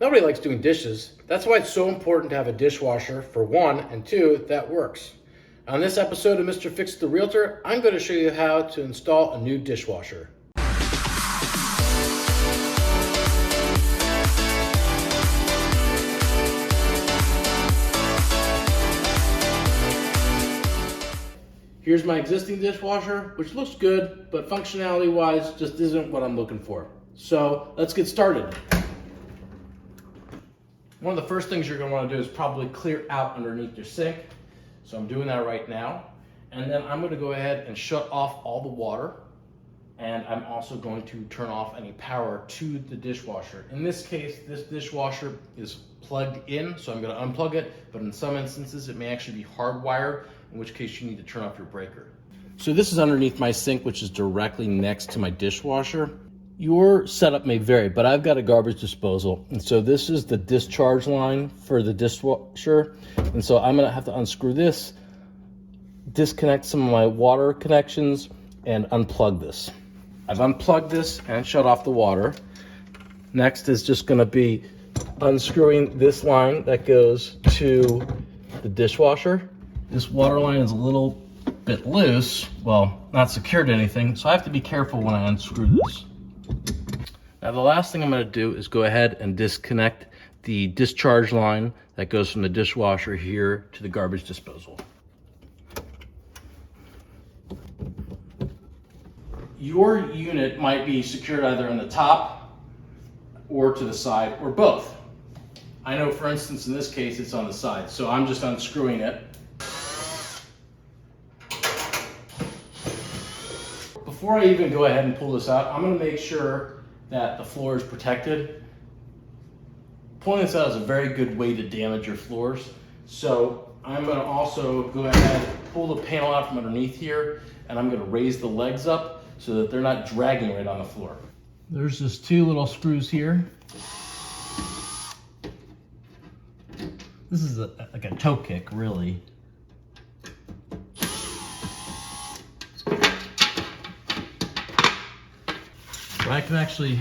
Nobody likes doing dishes. That's why it's so important to have a dishwasher, for one, and two, that works. On this episode of Mr. Fix the Realtor, I'm going to show you how to install a new dishwasher. Here's my existing dishwasher, which looks good, but functionality-wise just isn't what I'm looking for. So let's get started. One of the first things you're going to want to do is probably clear out underneath your sink. So I'm doing that right now. And then I'm going to go ahead and shut off all the water. And I'm also going to turn off any power to the dishwasher. In this case, this dishwasher is plugged in, so I'm going to unplug it. But in some instances, it may actually be hardwired, in which case you need to turn off your breaker. So this is underneath my sink, which is directly next to my dishwasher. Your setup may vary, but I've got a garbage disposal. And so this is the discharge line for the dishwasher. And so I'm gonna have to unscrew this, disconnect some of my water connections, and unplug this. I've unplugged this and shut off the water. Next is just gonna be unscrewing this line that goes to the dishwasher. This water line is a little bit loose, well, not secured to anything, so I have to be careful when I unscrew this. Now the last thing I'm going to do is go ahead and disconnect the discharge line that goes from the dishwasher here to the garbage disposal. Your unit might be secured either on the top or to the side or both. I know, for instance, in this case, it's on the side, so I'm just unscrewing it. Before I even go ahead and pull this out, I'm going to make sure that the floor is protected. Pulling this out is a very good way to damage your floors. So I'm going to also go ahead and pull the panel out from underneath here, and I'm going to raise the legs up so that they're not dragging right on the floor. There's just two little screws here. This is like a toe kick, really. I can actually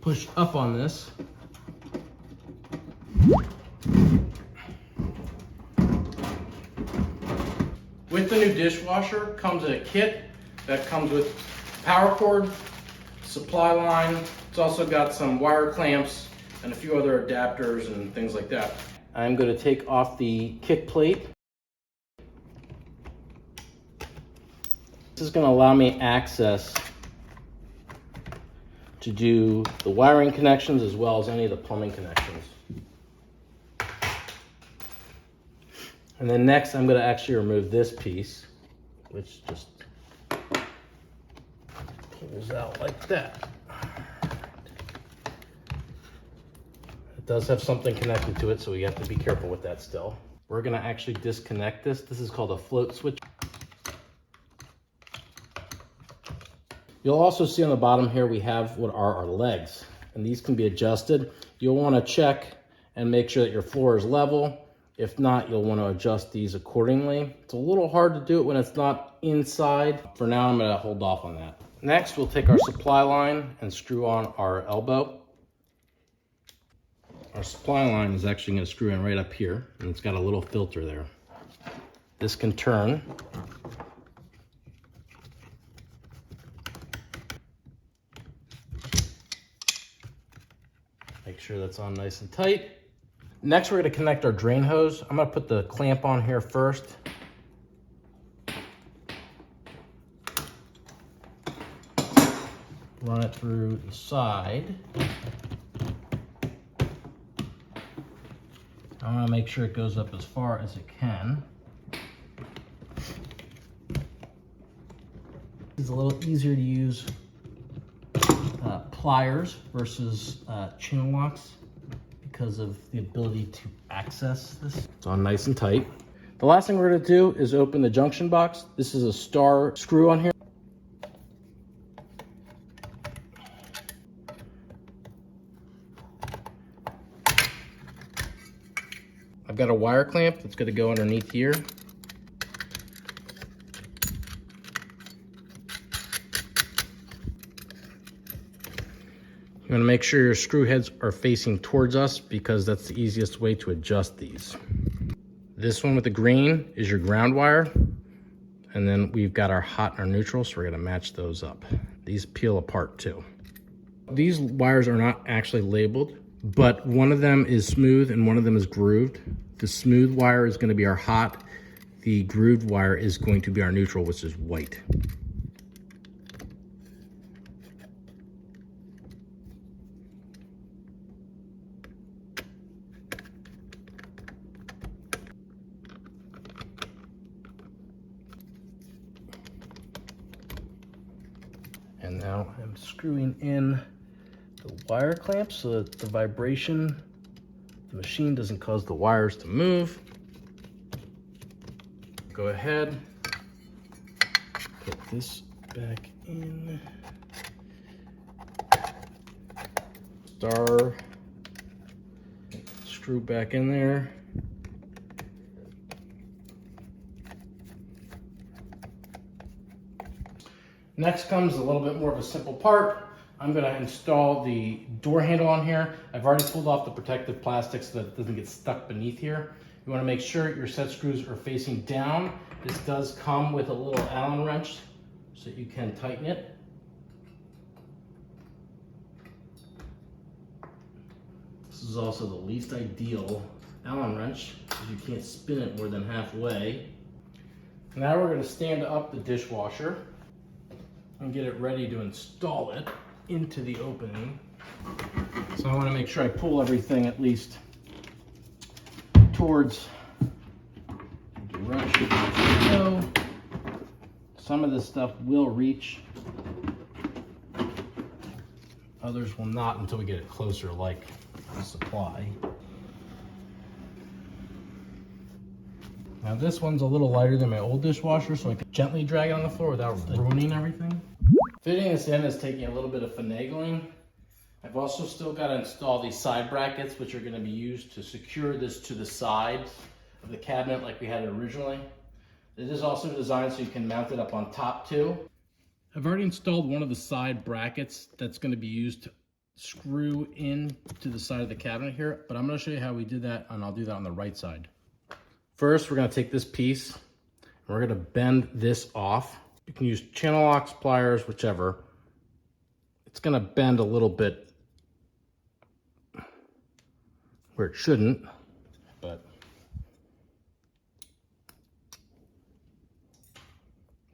push up on this. With the new dishwasher comes a kit that comes with power cord, supply line. It's also got some wire clamps and a few other adapters and things like that. I'm going to take off the kick plate. This is going to allow me access to do the wiring connections as well as any of the plumbing connections. And then next I'm going to actually remove this piece, which just pulls out like that. It does have something connected to it, so we have to be careful with that still. We're going to actually disconnect this. This is called a float switch. You'll also see on the bottom here we have what are our legs, and these can be adjusted. You'll want to check and make sure that your floor is level. If not, you'll want to adjust these accordingly. It's a little hard to do it when it's not inside. For now, I'm going to hold off on that. Next, we'll take our supply line and screw on our elbow. Our supply line is actually going to screw in right up here, and it's got a little filter there. This can turn. Make sure that's on nice and tight. Next, we're going to connect our drain hose. I'm going to put the clamp on here first. Run it through the side. I want to make sure it goes up as far as it can. It's a little easier to use pliers versus channel locks because of the ability to access this. It's on nice and tight. The last thing we're going to do is open the junction box. This is a star screw on here. I've got a wire clamp that's going to go underneath here. You want to make sure your screw heads are facing towards us because that's the easiest way to adjust these. This one with the green is your ground wire. And then we've got our hot and our neutral, so we're gonna match those up. These peel apart too. These wires are not actually labeled, but one of them is smooth and one of them is grooved. The smooth wire is gonna be our hot. The grooved wire is going to be our neutral, which is white. And now I'm screwing in the wire clamp so that the vibration, the machine doesn't cause the wires to move. Go ahead, put this back in. Star, screw back in there. Next comes a little bit more of a simple part. I'm gonna install the door handle on here. I've already pulled off the protective plastic so that it doesn't get stuck beneath here. You wanna make sure your set screws are facing down. This does come with a little Allen wrench so that you can tighten it. This is also the least ideal Allen wrench because you can't spin it more than halfway. Now we're gonna stand up the dishwasher and get it ready to install it into the opening. So I want to make sure I pull everything at least towards the direction it go. Some of this stuff will reach, others will not until we get it closer, like the supply. Now this one's a little lighter than my old dishwasher, so I can gently drag it on the floor without ruining everything. Fitting this in is taking a little bit of finagling. I've also still got to install these side brackets, which are going to be used to secure this to the sides of the cabinet like we had it originally. It is also designed so you can mount it up on top too. I've already installed one of the side brackets that's going to be used to screw in to the side of the cabinet here, but I'm going to show you how we did that, and I'll do that on the right side. First, we're going to take this piece and we're going to bend this off. You can use channel locks, pliers, whichever. It's going to bend a little bit where it shouldn't, but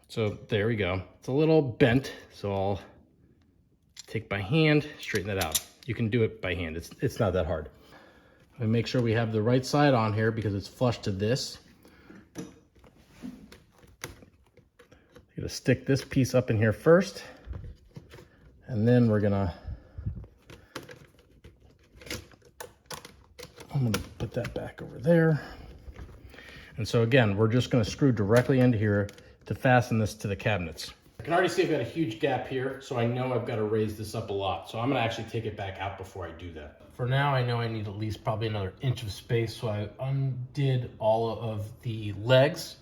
so there we go. It's a little bent, so I'll take my hand, straighten that out. You can do it by hand. It's not that hard. And make sure we have the right side on here because it's flush to this. You're gonna stick this piece up in here first, and then I'm gonna put that back over there. And so again, we're just gonna screw directly into here to fasten this to the cabinets. I can already see I've got a huge gap here, so I know I've got to raise this up a lot. So I'm gonna actually take it back out before I do that. For now, I know I need at least probably another inch of space, so I undid all of the legs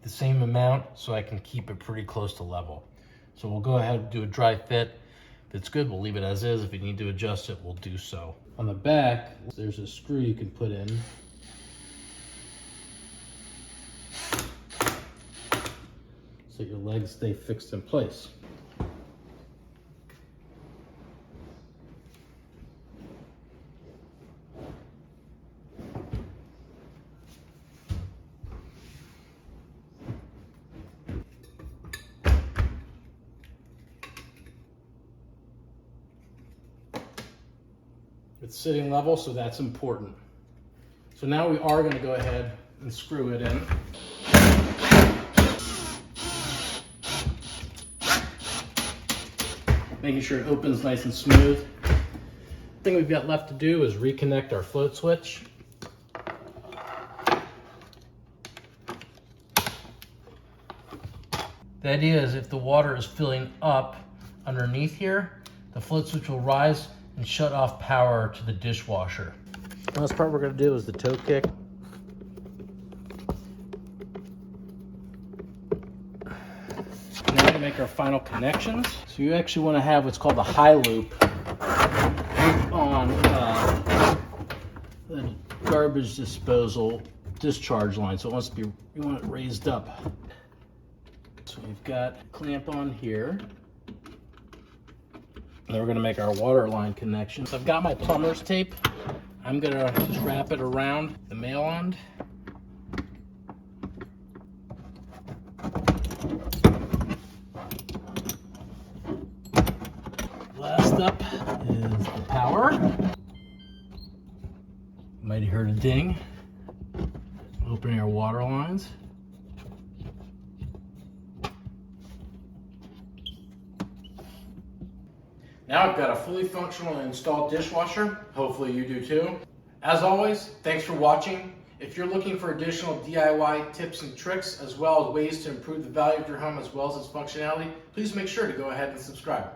the same amount so I can keep it pretty close to level. So we'll go ahead and do a dry fit. If it's good, we'll leave it as is. If we need to adjust it, we'll do so. On the back, there's a screw you can put in. So your legs stay fixed in place. It's sitting level, so that's important. So now we are going to go ahead and screw it in. Making sure it opens nice and smooth. The thing we've got left to do is reconnect our float switch. The idea is if the water is filling up underneath here, the float switch will rise and shut off power to the dishwasher. The last part we're going to do is the toe kick. Now to make our final connections. So you actually want to have what's called the high loop garbage disposal discharge line, so it wants to be, you want it raised up. So we've got a clamp on here. And then we're gonna make our water line connection. So I've got my plumber's tape. I'm gonna just wrap it around the male end. Last up is the power. Might have heard a ding. Opening our water lines. Now I've got a fully functional and installed dishwasher. Hopefully you do too. As always, thanks for watching. If you're looking for additional DIY tips and tricks, as well as ways to improve the value of your home as well as its functionality, please make sure to go ahead and subscribe.